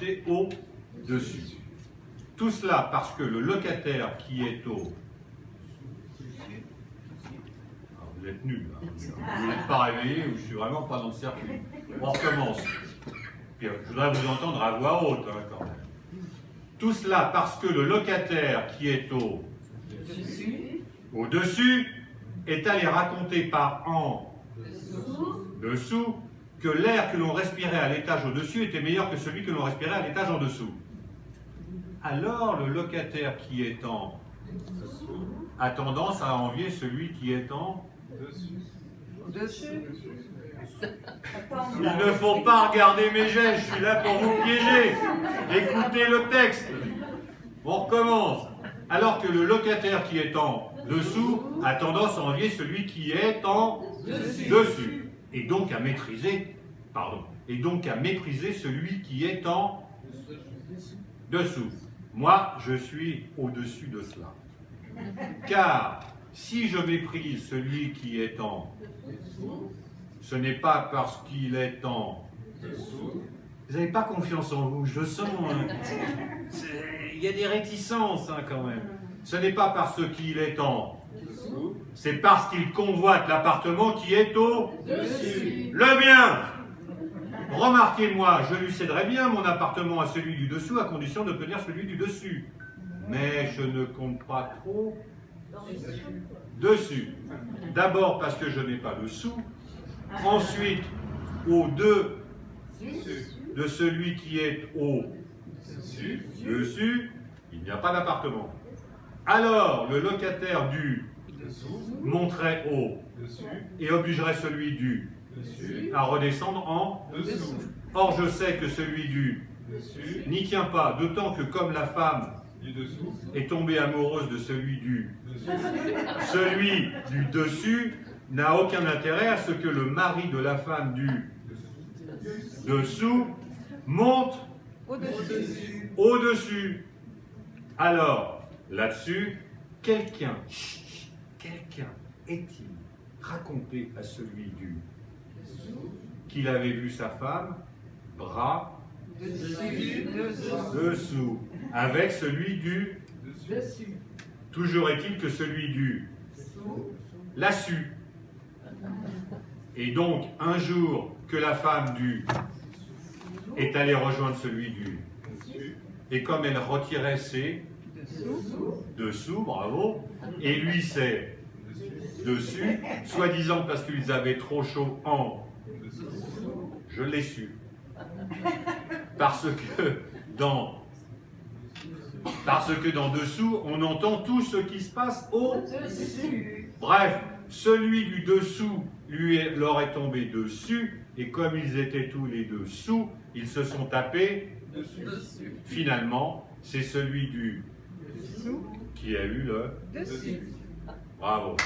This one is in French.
était au-dessus. Tout cela parce que le locataire qui est au... Alors, vous êtes nuls, hein. Vous n'êtes pas réveillés ou je suis vraiment pas dans le circuit. On recommence. Puis, je voudrais vous entendre à voix haute, hein, quand même. Tout cela parce que le locataire qui est au-dessus est allé raconter par en dessous que l'air que l'on respirait à l'étage au-dessus était meilleur que celui que l'on respirait à l'étage en dessous. Alors le locataire qui est en dessous a tendance à envier celui qui est en dessus. Il ne faut pas regarder mes gestes, je suis là pour vous piéger. Écoutez le texte. On recommence. Alors que le locataire qui est en dessous a tendance à envier celui qui est en dessus. Et donc à mépriser celui qui est en dessous. Moi, je suis au-dessus de cela. Car si je méprise celui qui est en dessous, ce n'est pas parce qu'il est en dessous. Vous n'avez pas confiance en vous, je sens. Il y a des réticences, hein, quand même. Ce n'est pas parce qu'il est en dessous, c'est parce qu'il convoite l'appartement qui est au-dessus. Le mien. Remarquez-moi, je lui céderai bien mon appartement à celui du dessous, à condition d'obtenir celui du dessus. Mais je ne compte pas trop dessus. D'abord parce que je n'ai pas de sous. Ensuite, au-dessus de celui qui est au-dessus, il n'y a pas d'appartement. Alors, le locataire du monterait au-dessus et obligerait celui du à redescendre en dessous. Or, je sais que celui du n'y tient pas, d'autant que comme la femme est tombée amoureuse de celui du dessus n'a aucun intérêt à ce que le mari de la femme du dessous monte au-dessus. Alors, là-dessus, quelqu'un est-il raconté à celui du qu'il avait vu sa femme bras dessous avec celui du dessus. Toujours est-il que celui du l'a su. Et donc, un jour que la femme du est allée rejoindre celui du et comme elle retirait ses dessous, bravo, et lui c'est dessus, soi-disant parce qu'ils avaient trop chaud en je l'ai su. Parce que dans dessous, on entend tout ce qui se passe au-dessus. Bref, celui du dessous leur est tombé dessus, et comme ils étaient tous les deux sous, ils se sont tapés dessus. Finalement, c'est celui du dessous qui a eu le dessus. Bravo.